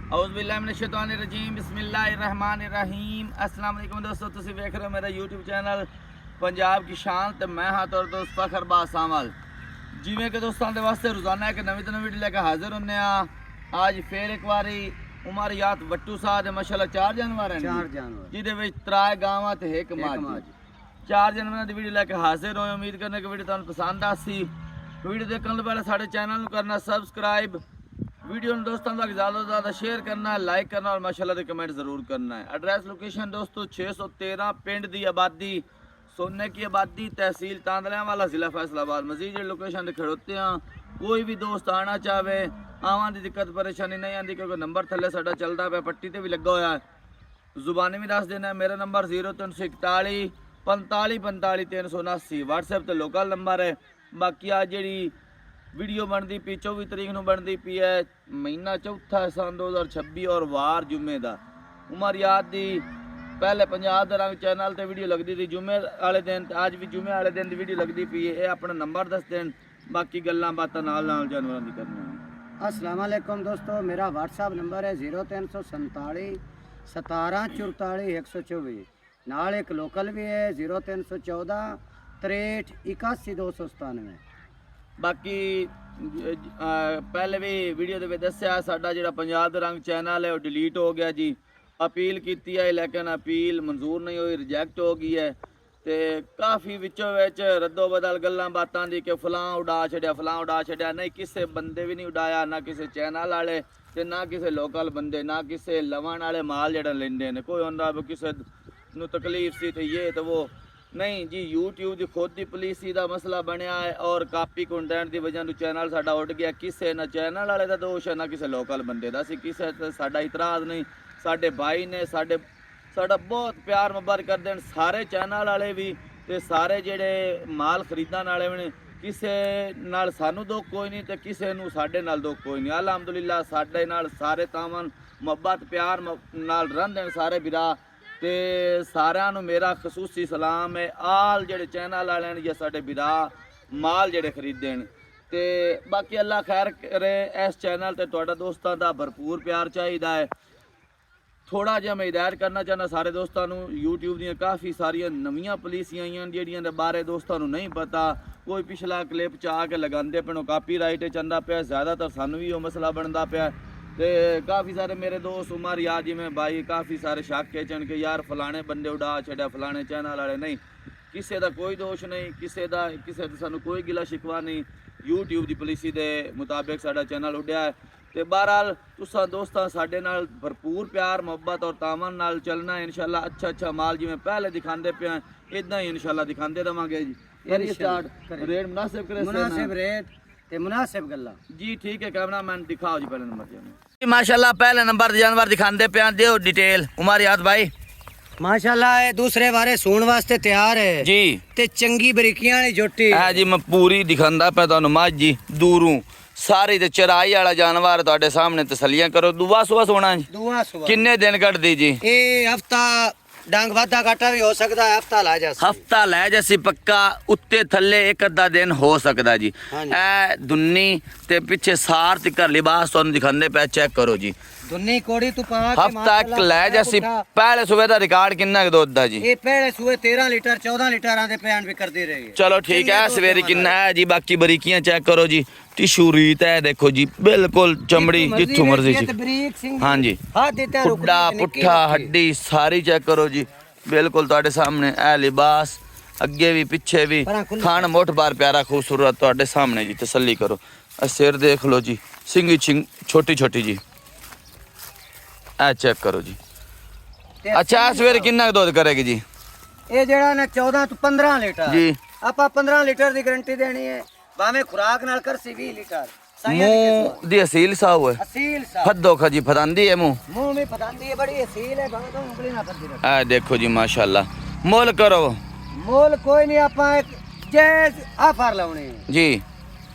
औज़ुबिल्लाहिमिनश्शैतानिर्रजीम बिस्मिल्लाहिर्रहमानिर्रहीम। अस्सलाम वालेकुम दोस्तों, तुसीं वेख रहे हो मेरा यूट्यूब चैनल पंजाब की शान ते मैं हाँ तुहाडा दोस्त फखर बासामल। जिवें कि दोस्तों के वास्ते रोज़ाना एक नवी तो नवी वीडियो लेकर हाजिर होने आज फिर एक बारी उमरियात वट्टू साहब माशाल्लाह 4 जानवर हैं, 4 जानवर जिहदे विच 3 गावां ते एक मੱਝ। 4 जानवरां दी वीडियो लेकर हाजिर होए। उम्मीद करने कि वीडियो तुहानूं पसंद आसी। वीडियो देखने तो पहले साढ़े चैनल को करना सब्सक्राइब, वीडियो दोस्तों तक ज़्यादा से ज़्यादा शेयर करना है, लाइक करना और माशाल्लाह दे कमेंट ज़रूर करना है। एड्रैस लोकेशन दोस्तों 613 पिंड दी आबादी, सोने की आबादी, तहसील तांदलियावाला, ज़िला फैसलाबाद। मजीद लोकेशन खड़ोते हैं, कोई भी दोस्त आना चाहे आवां की दिक्कत परेशानी नहीं आती क्योंकि नंबर थले साडा चलता पे पट्टी ते भी लगा हुआ है। जुबानी भी दस देना है, मेरा नंबर 0341 45 45 379 व्हाट्सएप तो लोकल नंबर है। बाकी आज जी वीडियो बनती पी 24 तरीक को बनती पी है, महीना चौथा सन 2026 और वार जुम्मे का। उमरियात दी पहले पंजाब दा रंग चैनल ते वीडियो लगती थी जुम्मे वाले दिन, अज भी जुम्मे वाले दिन की वीडियो लगती पी है। ये अपना नंबर दस देन, बाकी गल्लां बातां नाल नाल जानवरां दी करनी है। अस्सलाम वालेकुम दोस्तों, मेरा व्हाट्सअप नंबर है 0347 17 44 124। नाल एक लोकल भी है 0314 63 81 297। बाकी पहले भी वीडियो के दसिया साडा जिहड़ा पंजाब दा रंग चैनल है वो डिलीट हो गया जी। अपील की है लेकिन अपील मंजूर नहीं हुई, रिजैक्ट हो गई है। तो काफ़ी विचों विच रद्दो बदल गल्लां बातां दी कि फलां उड़ा छड्या फलां उड़ा छड्या। नहीं किसी बंदे भी नहीं उड़ाया, ना किसी चैनल वाले ते ना किसी लोकल बंदे, ना किसी लवन वाले माल जेड़ा लेंदे ने। कोई होंदा किसी नूं तकलीफ सी तो ये तो वो नहीं जी। यूट्यूब की खुद की पॉलिसी का मसला बनया है और कापी कंटेंट की वजह से चैनल साडा उड़ गया। किसी ना चैनल वाले का दोष है ना किसी लोकल बंदे का। असीं किसी ते साडा इतराज़ नहीं। साडे भाई ने साडा बहुत प्यार मुहब्बत करते हैं सारे चैनल वाले भी ते सारे जेड़े माल खरीदण वाले भी। किसी नाल सानू दुख कोई नहीं ते किसी नूं साडे नाल दुख कोई नहीं। अलहमदुलिल्लाह साडे नाल सारे तामन मुहब्बत प्यार नाल रहिंदे ने सारे बिरा। ते सारिਆਂ ਨੂੰ मेरा खसूसी सलाम है। आल जेडे चैनल वाले ने या साडे बिरा माल जेडे खरीदे ने। ते बाकी अल्लाह खैर करे। इस चैनल ते तुहाडा दोस्तां दा भरपूर प्यार चाहिदा है। थोड़ा जिहा मैं हिदायत करना चाहना सारे दोस्तों नूं, यूट्यूब दियां काफ़ी सारियां नवीं पॉलिसियां आईयां जिहड़ियां दे बारे दोस्तों नूं नहीं पता। कोई पिछला क्लिप चा के लगांदे पे कापीराइट चंदा पिया, ज़्यादातर सानू भी वो मसला बनता पिया। तो काफ़ी सारे मेरे दोस्त उमर याद जी में भाई काफ़ी सारे शक खेचन के यार फलाने बंदे उड़ा छड्या फलाने चैनल वाले। नहीं, किसी का कोई दोष नहीं, किसी का सानू कोई गिला शिकवा नहीं। यूट्यूब की पॉलिसी के मुताबिक साडा चैनल उड्या है। तो बहरहाल तुसां दोस्तां साडे नाल भरपूर प्यार मुहब्बत और तामन नाल चलना है। इंशाल्लाह अच्छा माल जिवें पहले दिखाते पे हैं इदां ही इंशाल्लाह दिखाते रहांगे जी। रेट मुनासिब करे, मुनासिब रेट ते मुनासिब गल्ला जी। ठीक है, कैमरामैन दिखाओ जी पहले नंबर जी। माशाल्लाह पहले नंबर जानवर दिखाते पे दियो डिटेल उमरियात भाई। माशाल्लाह है दूसरे बारे सूण वास्ते तैयार है जी। ते चंगी बरीकियां वाली झोटी है जी। मैं पूरी दिखांदा पे तुहानू मੱਝ जी दूरों सारी ते चराई वाला जानवर तुहाडे सामने तसलियां करो। दुआ सुबह सोना जी, दुआ सुबह किन्ने दिन कट दी जी? ए हफ्ता डांग वादा घाटा भी हो सकता है, हफ्ता ला जा हफ्ता लै जासी पक्का। उत्ते थल्ले एक अद्धा दिन हो सकता जी। ए दुन्नी ते पिछे सार तिकर लिबास तुहानू दिखांदे पे, चेक करो जी। दुन्नी कोड़ी तू पा के हफ्ता एक लै जासी। पहले सुबह दा रिकॉर्ड किन्ना के दुध दा जी? ये पहले सुबह 13 लीटर 14 लीटर आंदे पैन भी करदी रही। चलो ठीक है, सवेरे किन्ना है जी? बाकी बरीकियां चेक करो जी। टिशू रीत है देखो जी, बिल्कुल चमड़ी जिथों मर्जी जी। हाँ जी, खुड्डा पुट्ठा हड्डी सारी चेक करो जी, बिल्कुल तुहाडे सामने। ए लिबास अगे भी पिछे भी, खान मुठ बार प्यारा खूबसूरत तुहाडे सामने जी। तसल्ली करो। सिर देख लो जी, सिंगी छोटी छोटी जी। ए चेक करो जी। अच्छा सवेरे किन्ना दूध करेगी जी? ये जेड़ा ना 14 तो 15 लीटर जी। आपा 15 लीटर की गारंटी देनी है। भाਵੇਂ खुराक नाल कर सी 20 लीटर। मुंह दी असील साहु है, असील सा फद्दो खजी फदांदी है मुंह में फदांदी है, बड़ी असील है। भाਵੇਂ तो उंगली ना करदी रहे। आ देखो जी माशाल्लाह। मोल करो। मोल कोई नहीं, आपा एक जैज ऑफर लाउनी जी।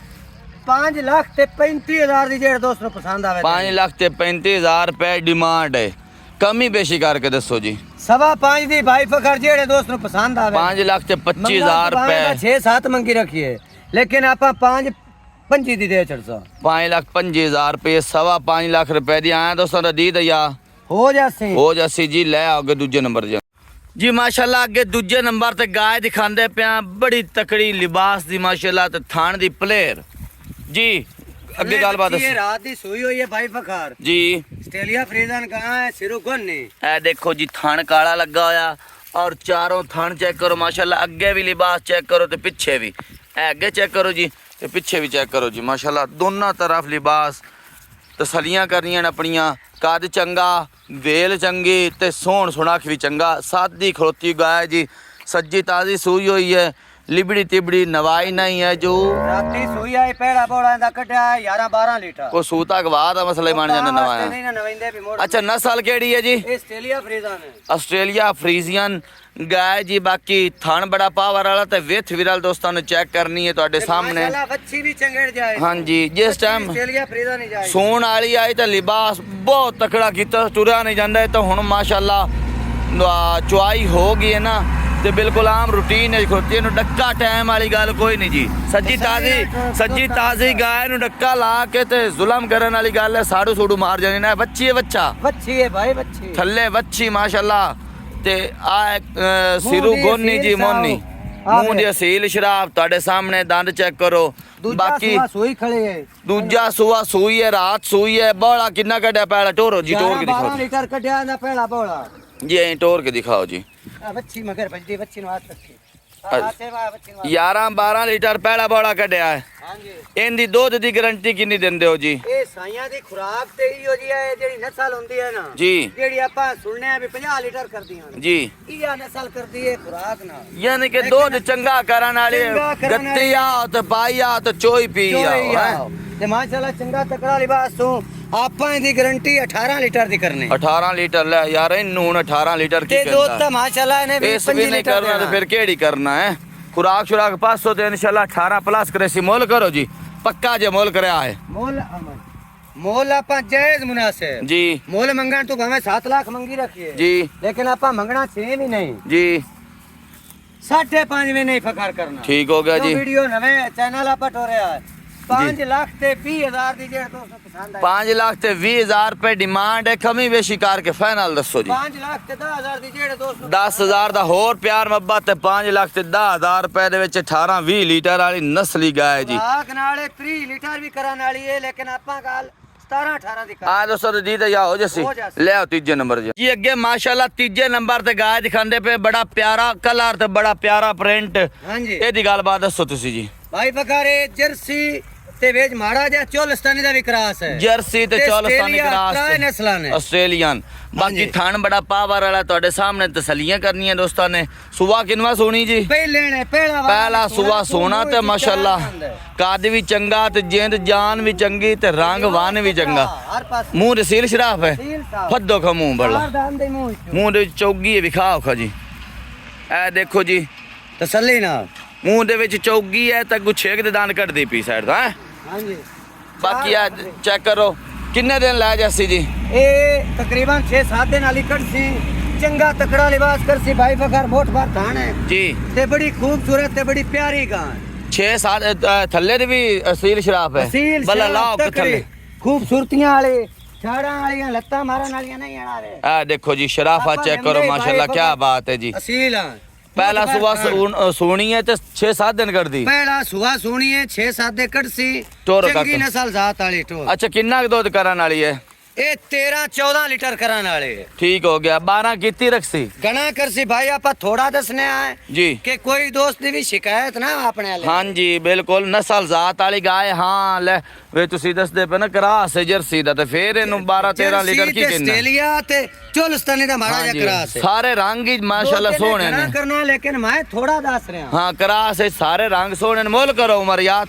5 लाख ते 35,000 दी जेड़ दोस्त नु पसंद आवे। 5 लाख ते 35,000 रुपए डिमांड है। कमी बेशी करके दसो जी। 5.25 दी भाई फखर जेड़े दोस्त नु पसंद आवे। 5 लाख ते 25,000 रुपए 6-7 मंगी रखी है, लेकिन आप 5 पंजी दी दे चढ़सा 5,25,000 रुपये 5.5 ਲੱਖ ਰੁਪਏ ਦੀ ਆਇਆ ਦੋਸਤਾਂ ਦਾ ਦੀ ਦਇਆ हो जासे ਹੋ ਜਾਸੀ ਜੀ। ਲੈ ਆਓ ਅੱਗੇ ਦੂਜੇ ਨੰਬਰ ਜੀ ਮਾਸ਼ਾਅੱਲਾ ਅੱਗੇ ਦੂਜੇ ਨੰਬਰ ਤੇ ਗਾय ਦਿਖਾਉਂਦੇ ਪਿਆ ਬੜੀ ਤਕੜੀ ਲਿਬਾਸ ਦੀ ਮਾਸ਼ਾਅੱਲਾ ਤੇ ਥਾਣ ਦੀ ਪਲੇਅਰ ਜੀ। ਅੱਗੇ ਗੱਲਬਾਤ ये ਦੱਸੋ रात दी सोई हुई है भाई फखार ਜੀ। ऑस्ट्रेलिया फ्रीजन कहाँ है सिरो गुन ने ਇਹ ਦੇਖੋ ਜੀ ਥਣ ਕਾਲਾ ਲੱਗਾ ਹੋਇਆ ਔਰ ਚਾਰੋਂ ਥਣ ਚੈੱਕ ਕਰੋ ਮਾਸ਼ਾਅੱਲਾ ਅੱਗੇ ਵੀ ਲਿਬਾਸ ਚੈੱਕ ਕਰੋ ਤੇ ਪਿੱਛੇ ਵੀ ਇਹ ਅੱਗੇ ਚੈੱਕ ਕਰੋ ਜੀ ਤੇ ਪਿੱਛੇ ਵੀ ਚੈੱਕ ਕਰੋ ਜੀ ਮਾਸ਼ਾਅੱਲਾ ਦੋਨਾਂ ਤਰਫ ਲਿਬਾਸ ਤਸਲੀਆਂ ਕਰਨੀਆਂ ਨੇ ਆਪਣੀਆਂ। ਕੱਦ ਚੰਗਾ ਵੇਲ ਚੰਗੀ ਤੇ ਸੋਹਣ ਸੁਣਾਖ ਵੀ ਚੰਗਾ ਸਾਦੀ ਖਲੋਤੀ ਗਾय ਜੀ ਸੱਜੀ ਤਾਜ਼ੀ ਸੂਈ ਹੋਈ ਹੈ ਲਿਬੜੀ ਤਿਬੜੀ ਨਵਾਈ ਨਹੀਂ ਹੈ ਜੋ राती सोई आई पेड़ा बोड़ा दा कटिया 11 12 लीटर ਕੋ ਸੂਤਾ ਗਵਾ ਦਾ ਮਸਲਾ ਹੀ ਬਣ ਜਾਂਦਾ ਨਵਾਇਆ। नहीं ना नवेंदे भी मोड़ ਅੱਛਾ ਨਸਲ ਕਿਹੜੀ ਹੈ ਜੀ? ऑस्ट्रेलिया फ्रीजन है ਆਸਟ੍ਰੇਲੀਆ ਫਰੀਜ਼ੀਅਨ ਗਾय ਜੀ। ਬਾਕੀ ਥਣ ਬੜਾ ਪਾਵਰ ਵਾਲਾ ਤੇ ਵਿਥ ਵਿਰਲ ਦੋਸਤਾਂ ਨੂੰ ਚੈੱਕ ਕਰਨੀ ਹੈ ਤੁਹਾਡੇ ਸਾਹਮਣੇ। माशाल्लाह बच्ची भी चंगेड़ जाए ਹਾਂਜੀ ਜਿਸ ਟਾਈਮ ऑस्ट्रेलिया फ्रीजन ही जाए ਸੋਣ ਵਾਲੀ ਆਈ ਤਾਂ ਲਿਬਾਸ ਬਹੁਤ ਤਕੜਾ ਕੀਤਾ ਤੁਰਿਆ ਨਹੀਂ ਜਾਂਦਾ ਇਹ ਤਾਂ ਹੁਣ ਮਾਸ਼ਾਅੱਲਾ ਚੁਆਈ ਹੋ ਗਈ ਹੈ ਨਾ ਤੇ ਬਿਲਕੁਲ ਆਮ ਰੂਟੀਨ ਹੈ ਖੋਤੀ ਨੂੰ ਡੱਕਾ ਟਾਈਮ ਵਾਲੀ ਗੱਲ ਕੋਈ ਨਹੀਂ ਜੀ। ਸੱਜੀ ਤਾਜ਼ੀ ਗਾय ਨੂੰ ਡੱਕਾ ਲਾ ਕੇ ਤੇ ਜ਼ੁਲਮ ਕਰਨ ਵਾਲੀ ਗੱਲ ਹੈ ਸਾੜੂ ਸੂੜੂ ਮਾਰ ਜਾਣੀ ਨਾ। ਬੱਚੀ ਹੈ ਬੱਚਾ बच्ची है भाई बच्ची ਥੱਲੇ ਬੱਚੀ ਮਾਸ਼ਾਅੱਲਾ ਤੇ ਆ ਸਿਰੂ ਗੋਨੀ ਜੀ ਮੋਨੀ ਮੂੰਹ ਦੀ ਅਸੀਲ ਸ਼ਰਾਬ ਤੁਹਾਡੇ ਸਾਹਮਣੇ ਦੰਦ ਚੈੱਕ ਕਰੋ। ਬਾਕੀ सोई खड़े है ਦੂਜਾ ਸੂਆ ਸੂਈ ਹੈ ਰਾਤ ਸੂਈ ਹੈ ਬੋਲਾ ਕਿੰਨਾ ਕੱਢਿਆ ਪੈਲਾ ਟੋਰੋ ਜੀ ਟੋਰ ਕੇ 12 ਦਿਖਾਓ लीटर कटिया दा पेड़ा बोड़ा ਜੀ ਐਂ ਟੋਰ ਕੇ ਦਿਖਾਓ ਜੀ। बच्ची मगर बच्ची बच्ची नु हाथ रखी अच्छा। आते वा बच्ची नु 11-12 ਲੀਟਰ ਪਹਿਲਾ ਬੋਲਾ ਕੱਢਿਆ ਹੈ। हां जी ਇਹਦੀ ਦੁੱਧ ਦੀ ਗਾਰੰਟੀ ਕਿੰਨੀ ਦਿੰਦੇ ਹੋ ਜੀ? ਇਹ ਸਾਈਆਂ ਦੀ ਖੁਰਾਕ ਤੇ ਹੀ ਹੋ ਜੀ ਹੈ ਜਿਹੜੀ ਨਸਲ ਹੁੰਦੀ ਹੈ ਨਾ ਜੀ ਜਿਹੜੀ ਆਪਾਂ ਸੁਣਨੇ ਆ ਵੀ 50 ਲੀਟਰ ਕਰਦੀਆਂ ਨੇ ਜੀ ਇਹ ਨਸਲ ਕਰਦੀ ਹੈ ਖੁਰਾਕ ਨਾਲ ਯਾਨੀ ਕਿ ਦੁੱਧ ਚੰਗਾ ਕਰਨ ਵਾਲੇ ਚੰਗਾ ਕਰਨ ਵਾਲੀ। ਗੱਤੀਆ ਤੇ ਪਾਈਆ ਤੇ ਚੋਈ ਪੀ ਚੋਈ ਆ ਆਓ। ਤੇ ਮਾਸ਼ਾਅੱਲਾ ਚੰਗਾ ਤਕੜਾ ਲਿਬਾਸ ਤੋਂ ਆਪਾਂ ਇਹਦੀ ਗਾਰੰਟੀ 18 ਲੀਟਰ ਦੀ ਕਰਨੀ 18 ਲੀਟਰ ਲੈ ਯਾਰ ਇਹਨੂੰ ਹੁਣ 18 ਲੀਟਰ ਕੀ ਤੇ ਦੁੱਧ ਕਹਿੰਦਾ ਤਾਂ ਮਾਸ਼ਾਅੱਲਾ ਇਹਨੇ ਇਸ ਵੀ ਨਹੀਂ ਕਰਨਾ ਤੇ ਫਿਰ ਕਿਹੜੀ ਕਰਨਾ ਹੈ? ਖੁਰਾਕ ਸ਼ੁਰਾਕ ਪਾਸੋਂ ਤੇ ਇਨਸ਼ਾਅੱਲਾ 18 ਪਲੱਸ ਕਰੇ ਸੀ ਮੁੱਲ ਕਰੋ ਜੀ ਪੱਕਾ ਜੇ ਮੁੱਲ ਕਰਿਆ ਹੈ मोल ਆਪਾਂ ਜਾਇਜ਼ ਮੁਨਾਸਿਬ ਜੀ मोल ਮੰਗਣ ਤੋਂ ਭਾਵੇਂ 7 ਲੱਖ ਮੰਗੀ ਰੱਖੀਏ ਜੀ ਲੇਕਿਨ ਆਪਾਂ ਮੰਗਣਾ 6 ਵੀ ਨਹੀਂ ਜੀ 5.5 ਵੀ ਨਹੀਂ ਫਕਰ ਕਰਨਾ। ਠੀਕ ਹੋ ਗਿਆ ਜੀ। ਵੀਡੀਓ ਨਵੇਂ ਚੈਨਲ ਆਪਾਂ ਟੋਰਿਆ 5 ਲੱਖ ਤੇ 20,000 ਦੀ ਜਿਹੜਾ ਦੋਸਤੋ ਪਸੰਦ ਆਈ 5 ਲੱਖ ਤੇ 20,000 ਰੁਪਏ ਡਿਮਾਂਡ ਹੈ ਕਮੀ ਵੇਸ਼ੀ ਕਰਕੇ ਫਾਈਨਲ ਦੱਸੋ ਜੀ। 5 ਲੱਖ ਤੇ 10,000 ਦੀ ਜਿਹੜੇ ਦੋਸਤੋ 10,000 ਦਾ ਹੋਰ ਪਿਆਰ ਮੁਹੱਬਤ ਤੇ 5 ਲੱਖ ਤੇ 10,000 ਰੁਪਏ ਦੇ ਵਿੱਚ 18-20 ਲੀਟਰ ਵਾਲੀ ਨਸਲੀ ਗਾय ਜੀ। ਆਗ ਨਾਲੇ 30 ਲੀਟਰ ਵੀ ਕਰਨ ਵਾਲੀ ਹੈ ਲੇਕਿਨ ਆਪਾਂ ਗੱਲ 17-18 ਦੀ ਕਰ ਆ ਦੋਸਤੋ ਦੀ ਤਾਂ ਜਾ ਹੋ ਜਸੀ ਲੈ ਆਓ ਤੀਜੇ ਨੰਬਰ ਜੀ ਅੱਗੇ ਮਾਸ਼ਾਅੱਲਾ ਤੀਜੇ ਨੰਬਰ ਤੇ ਗਾय ਦਿਖਾਉਂਦੇ ਪਏ ਬੜਾ ਪਿਆਰਾ ਕਲਰ ਤੇ ਬੜਾ ਪਿਆਰਾ ਪ੍ਰਿੰਟ ਹਾਂਜੀ ਇਹਦੀ ਗੱਲਬਾਤ ਦੱਸੋ ਤੁਸੀਂ ਜੀ। ਭਾਈ ਬਕਾਰੇ ਜਰਸੀ ਤੇ ਵੇਜ ਮਾੜਾ ਜਿਹਾ ਚੋਲਸਤਾਨੀ ਦਾ ਵੀ ਕਰਾਸ ਹੈ ਜਰਸੀ ਤੇ ਚੌਲਸਤਾਨੀ ਕਰਾਸ ਟਰਾਈ ਨਸਲਾਂ ਨੇ ਆਸਟ੍ਰੇਲੀਅਨ ਬਾਕੀ ਹਾਂਜੀ। ਥਣ ਬੜਾ ਪਾਵਰ ਵਾਲਾ ਤੁਹਾਡੇ ਸਾਹਮਣੇ ਤਸੱਲੀਆਂ ਕਰਨੀਆਂ ਦੋਸਤਾਂ ਨੇ। ਸੁਬਾ ਕਿਨਵਾ ਸੋਣੀ ਜੀ ਪਹਿਲੇ ਨੇ ਪਹਿਲਾ ਸੁਬਾ ਸੋਨਾ ਤੇ ਮਾਸ਼ਾਅੱਲਾ ਕੱਦ ਵੀ ਚੰਗਾ ਤੇ ਜਿੰਦ ਜਾਨ ਵੀ ਚੰਗੀ ਤੇ ਰੰਗ ਵਨ ਵੀ ਚੰਗਾ। ਹਰ ਪਾਸੇ ਮੂੰਹ ਦੇ ਸੀਲ ਸ਼ਰਾਫ ਹੈ ਸੀਲ ਸਾਫ਼। ਫੱਦੋ ਖਾ ਮੂੰਹ ਬੜਾ ਚਾਰ ਦੰਦ ਦੇ ਮੂੰਹ ਚੋਂ। ਮੂੰਹ ਦੇ ਵਿੱਚ ਚੌਗੀ ਹੈ ਵਿਖਾਓ ਖਾ ਜੀ ਇਹ ਦੇਖੋ ਜੀ ਤਸੱਲੀ ਨਾਲ ਮੂੰਹ ਦੇ ਵਿੱਚ ਚੌਗੀ ਹੈ ਤਾਂ ਗੁੱਛੇ ਦੇ ਦੰਦ ਕੱਢਦੀ ਪਈ ਸਾਈਡ ਦਾ ਹੈ। ਹਾਂਜੀ ਬਾਕੀ ਆ ਚੈੱਕ ਕਰੋ ਕਿੰਨੇ ਦਿਨ ਲੈ ਜਾਸੀ ਜੀ। ਇਹ ਤਕਰੀਬਨ 6-7 ਦਿਨ ਵਾਲੀ ਕੱਢਸੀ ਚੰਗਾ ਤਕੜਾ ਲਿਬਾਸ ਕਰਸੀ ਭਾਈ ਫਖਰ ਮੋਟ ਬਾਰ ਥਾਣ ਹੈ ਜੀ ਤੇ ਬੜੀ ਖੂਬਸੂਰਤ ਤੇ ਬੜੀ ਪਿਆਰੀ ਗਾਂ 6-7 ਥੱਲੇ ਦੀ ਵੀ ਅਸੀਲ ਸ਼ਰਾਫ ਹੈ ਅਸੀਲ ਬੱਲਾ ਲਾਓ ਕਿ ਥੱਲੇ ਖੂਬਸੂਰਤੀਆਂ ਵਾਲੇ ਛਾੜਾਂ ਵਾਲੀਆਂ ਲੱਤਾਂ ਮਾਰਨ ਵਾਲੀਆਂ ਨਹੀਂ ਆਣਾ ਰੇ ਆ ਦੇਖੋ ਜੀ ਸ਼ਰਾਫਾ ਚੈੱਕ ਕਰੋ ਮਾਸ਼ਾਅੱਲਾ ਕੀ ਬਾਤ ਹੈ ਜੀ। ਅਸੀਲ ਆ ਪਹਿਲਾ ਸੁਬਾ ਸੋਣੀ ਹੈ ਤੇ 6-7 ਦਿਨ ਕਰਦੀ। ਪਹਿਲਾ ਸੁਆ ਸੋਣੀ ਹੈ 6-7 ਦੇ ਕੱਢਸੀ ਟੋਰ ਚੰਗੀ ਕੱਟ। ਨਸਲ ਜ਼ਾਤ ਵਾਲੀ ਟੋਰ ਅੱਛਾ ਕਿੰਨਾ ਕੁ ਦੁੱਧ ਕਰਨ ਵਾਲੀ ਹੈ? ਇਹ 13-14 ਲੀਟਰ ਕਰਨ ਵਾਲੇ ਠੀਕ ਹੋ ਗਿਆ 12 ਕੀਤੀ ਰਖਸੀ ਗਣਾ ਕਰਸੀ ਭਾਈ ਆਪਾਂ ਥੋੜਾ ਦੱਸਨੇ ਆਏ ਜੀ ਕਿ ਕੋਈ ਦੋਸਤ ਦੀ ਵੀ ਸ਼ਿਕਾਇਤ ਨਾ ਆਪਣੇ ਵਾਲੇ ਹਾਂਜੀ ਬਿਲਕੁਲ ਨਸਲ ਜ਼ਾਤ ਵਾਲੀ ਗਾय ਹਾਂ ਲੈ ਵੇ ਤੁਸੀਂ ਦੱਸਦੇ ਪਏ ਨਾ ਕਰਾਸ ਹੈ ਜਰਸੀ ਦਾ ਤੇ ਫੇਰ ਇਹਨੂੰ 12-13 ਲੀਟਰ ਕੀ ਕਹਿੰਦਾ ਆਸਟ੍ਰੇਲੀਆ ਤੇ ਚੋਲਸਤਾਨੀ ਦਾ ਮਾੜਾ ਜਿਹਾ ਕਰਾਸ ਹੈ ਸਾਰੇ ਰੰਗ ਹੀ ਮਾਸ਼ਾਅੱਲਾ ਸੋਹਣੇ ਨੇ ਕਰਨਾ ਲੇਕਿਨ ਮੈਂ ਥੋੜਾ ਦੱਸ ਰਿਹਾ ਹਾਂ ਕਰਾਸ ਹੈ ਸਾਰੇ ਰੰਗ ਸੋਹਣੇ ਨੇ ਮੁੱਲ ਕਰੋ ਉਮਰਿਆਤ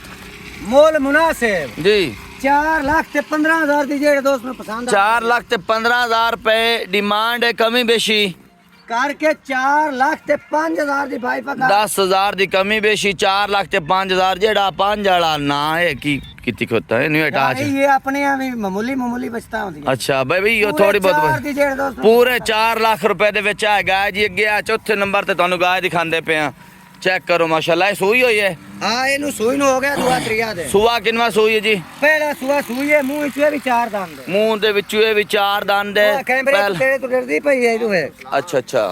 ਮੋਲ ਮੁਨਾਸਿਬ ਜੀ 4 ਲੱਖ ਤੇ 15,000 ਦੀ ਜਿਹੜੇ ਦੋਸਤ ਨੂੰ ਪਸੰਦ 4 ਲੱਖ ਤੇ 15,000 ਰੁਪਏ ਡਿਮਾਂਡ ਹੈ ਕਮੀ ਬੇਸ਼ੀ ਕਰਕੇ 4 ਲੱਖ ਤੇ 5,000 ਦੀ ਭਾਈ ਪਕਾ 10,000 ਦੀ ਕਮੀ ਬੇਸ਼ੀ 4 ਲੱਖ ਤੇ 5,000 ਜਿਹੜਾ 5 ਵਾਲਾ ਨਾ ਹੈ ਕੀ कितनी होता है नहीं हटा ये अपने यहाँ भी मामूली बचता होती है। अच्छा भाई ये थोड़ी बहुत पूरे 4 लाख रुपए ਦੇ ਵਿੱਚ ਆ ਗਾय ਜੀ ਅੱਗੇ ਆ ਚੌਥੇ ਨੰਬਰ ਤੇ ਤੁਹਾਨੂੰ ਗਾय ਦਿਖਾਉਂਦੇ ਪਏ ਆ चेक करो माशाल्लाह ये सूई हुई है हाँ इनू सूई नु हो गया दुआ त्रिया दे सुआ किनवा सूई है जी पहला सुआ सूई है मुंह इच भी 4 दंद है मूंह दे विचों ये भी 4 दंद है कैमरे तेरे तो डरदी पई है इनू है अच्छा अच्छा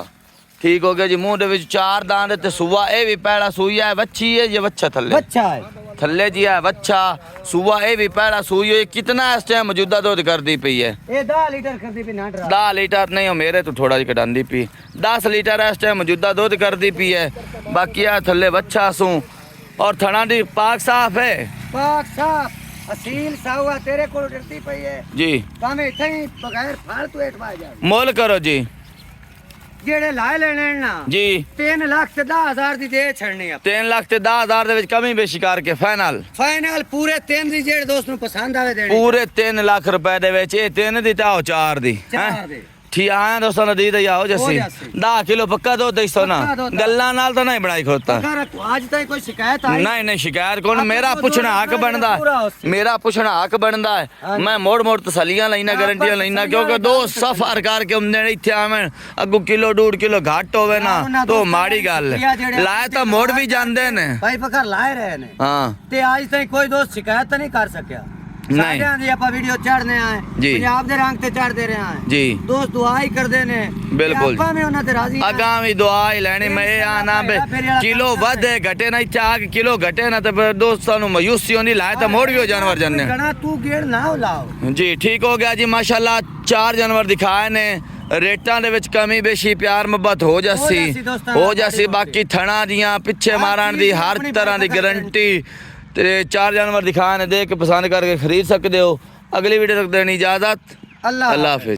ठीक हो गया जी मूंह दे विच 4 दंद ते सुआ ये भी पहला सूई है वच्छी है ये वच्छा थल्ले बच्चा है थल्ले जी है वच्छा सुआ ये भी पहला सूई है कितना इस टाइम मौजूदा दूध करदी पई है ये 10 लीटर करदी पई ना डरा 10 लीटर नहीं हो मेरे तो थोड़ा जी कटांदी पी 10 लीटर इस टाइम मौजूदा दूध करदी पी है बाकी आ थल्ले वच्छा सू और थना दी पाक साफ है पाक साफ असील सावा तेरे को डरती पई है जी भाਵੇਂ इथे ही बगैर फालतू एट पा जा मोल करो जी जेड़े लाए लेने ना जी 3 लाख ते 10,000 दी दे छड़नी आ 3 लाख ते 10,000 ਦੇ ਵਿੱਚ ਕਮੀ ਬੇਸ਼ੀ ਕਰਕੇ ਫਾਈਨਲ फाइनल पूरे 3 दी जेड़े दोस्त ਨੂੰ ਪਸੰਦ ਆਵੇ ਦੇਣੀ ਪੂਰੇ 3 ਲੱਖ ਰੁਪਏ ਦੇ ਵਿੱਚ ਇਹ 3 ਦੀ ਤਾਂ 4 ਦੀ ਚਾਰ ਦੇ ਠੀਕ ਆਇਆ ਦੋਸਤਾਂ ਨੇ ਦੀ ਦਈ ਆਓ ਜੱਸੀ ਜੱਸੀ। 10 ਕਿਲੋ ਪੱਕਾ ਦੁੱਧ ਹੀ ਸੋਨਾ ਪੱਕਾ ਦੁੱਧ। ਗੱਲਾਂ ਨਾਲ ਤਾਂ ਨਹੀਂ ਬਣਾਈ ਖੋਤਾ ਅਗਰ ਅੱਜ ਤਾਈਂ ਕੋਈ ਸ਼ਿਕਾਇਤ ਆਈ ਨਹੀਂ ਨਹੀਂ ਸ਼ਿਕਾਇਤ ਕੋਣ ਆਪਣੇ ਮੇਰਾ ਕੋਲ ਪੁੱਛਣਾ ਹੱਕ ਦੁੱਧ ਬਣਦਾ ਪੂਰਾ ਉਸੇ। ਮੇਰਾ ਪੁੱਛਣਾ ਹੱਕ ਬਣਦਾ ਹੈ ਹਾਂਜੀ। ਮੈਂ ਮੋੜ ਮੋੜ ਤਸੱਲੀਆਂ ਲੈਣਾ ਗਾਰੰਟੀਆਂ ਲੈਣਾ ਕਿਉਂਕਿ ਦੋ ਸਫਰ ਕਰਕੇ ਹੁੰਦੇ ਨੇ ਇੱਥੇ ਆਵਣ ਅੱਗੋਂ ਕਿਲੋ 1.5 ਕਿਲੋ ਘੱਟ ਹੋਵੇ ਨਾ ਉਹਨਾਂ ਤੋ ਦੋਸਤਾਂ ਮਾੜੀ ਗੱਲ ਸ਼ੁਕਰੀਆ ਜਿਹੜੇ ਲਾਏ ਤਾਂ ਮੋੜ ਵੀ ਜਾਂਦੇ ਨੇ ਭਾਈ ਫਕਰ ਲਾਏ ਰਹੇ ਨੇ ਹਾਂ ਤੇ ਅੱਜ ਤਾਈਂ ਕੋਈ ਦੋਸਤ ਸ਼ਿਕਾਇਤ ਤਾਂ ਨਹੀਂ ਕਰ ਸਕਿਆ ਨਹੀਂ। ਸਾਡਿਆਂ ਦੀ ਆਪਾਂ ਵੀਡੀਓ ਚੜਨੇ ਆਏ ਜੀ। ਪੰਜਾਬ ਦੇ ਰੰਗ ਤੇ ਚੜਦੇ ਰਹੇ ਆ ਜੀ ਦੋਸਤ ਦੁਆ ਹੀ ਕਰਦੇ ਨੇ ਬਿਲਕੁਲ। ਆਪਾਂ ਵੀ ਉਹਨਾਂ ਤੇ ਰਾਜ਼ੀ ਹਾਂ। ਅਗਾਂ ਵੀ ਦੁਆ ਹੀ ਲੈਣੀ ਮੈਂ ਇਹ ਆਨਾ ਬੇ ਕਿਲੋ ਵਧੇ ਘਟੇ ਨਾ ਚਾਹ ਕਿਲੋ ਘਟੇ ਨਾ ਤੇ ਫਿਰ ਦੋਸਤਾਂ ਨੂੰ ਮਾਯੂਸੀ ਹੋਣੀ ਲਾਏ ਤਾਂ ਮੋੜ ਵੀ ਹੋ ਜਾਨਵਰ ਜੰਨੇ ਗਣਾ ਤੂੰ ਗੇੜ ਨਾ ਲਾਓ ਜੀ ਠੀਕ ਹੋ ਗਿਆ ਜੀ ਮਾਸ਼ਾਅੱਲਾ 4 ਜਾਨਵਰ ਦਿਖਾਏ ਨੇ ਰੇਟਾਂ ਦੇ ਵਿੱਚ ਕਮੀ ਬੇਸ਼ੀ ਪਿਆਰ ਮੁਹੱਬਤ ਹੋ ਜਾਸੀ ਦੋਸਤਾਂ ਹੋ ਜਾਸੀ ਬਾਕੀ ਥਣਾ ਦੀਆਂ ਪਿੱਛੇ ਮਾਰਨ ਦੀ ਹਰ ਤਰ੍ਹਾਂ ਦੀ ਗਾਰੰਟੀ ਤੇ 4 ਜਾਨਵਰ ਦਿਖਾਏ ਨੇ ਦੇਖ ਕੇ ਪਸੰਦ ਕਰਕੇ ਖਰੀਦ ਸਕਦੇ ਹੋ ਅਗਲੀ ਵੀਡੀਓ ਤੱਕ ਦੇਣੀ ਇਜਾਜ਼ਤ ਅੱਲਾਹ ਅੱਲਾਹ ਹਾਫਿਜ਼